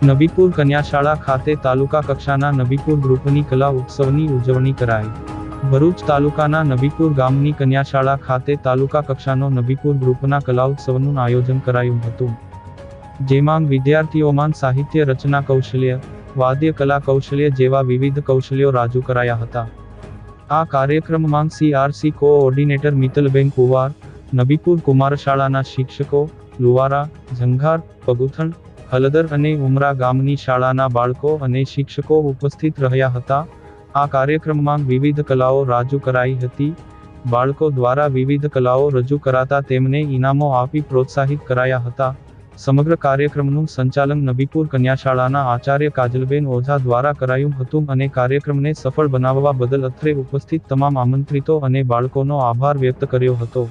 નબીપુર કન્યાશાળા ખાતે તાલુકા કક્ષાના નબીપુર ગ્રુપની કલા ઉત્સવની ઉજવણી કરાઈ. ભરૂચ તાલુકાના નબીપુર ગામની કન્યાશાળા ખાતે તાલુકા કક્ષાનો નબીપુર ગ્રુપના કલાઉત્સવનું આયોજન કરાયું હતું. જેમાં વિદ્યાર્થીઓમાં સાહિત્ય રચના કૌશલ્ય, વાદ્ય કલા કૌશલ્ય જેવા વિવિધ કૌશલ્યો રજૂ કરાયા હતા. આ કાર્યક્રમમાં CRC કોઓર્ડિનેટર મિત્તલબેન કુવાર, નબીપુર કુમારશાળાના શિક્ષકો, લુવારા, ઝંઘાર, પગુથણ, હલદર અને ઉમરા ગામની શાળાના બાળકો અને શિક્ષકો ઉપસ્થિત રહ્યા હતા. આ કાર્યક્રમમાં વિવિધ કલાઓ રજૂ કરાઈ હતી. બાળકો દ્વારા વિવિધ કલાઓ રજૂ કરાતા તેમને ઇનામો આપી પ્રોત્સાહિત કરાયા હતા. સમગ્ર કાર્યક્રમનું સંચાલન નબીપુર કન્યાશાળાના આચાર્ય કાજલબેન ઓઝા દ્વારા કરાયું હતું અને કાર્યક્રમને સફળ બનાવવા બદલ અત્રે ઉપસ્થિત તમામ આમંત્રિતો અને બાળકોનો આભાર વ્યક્ત કર્યો હતો.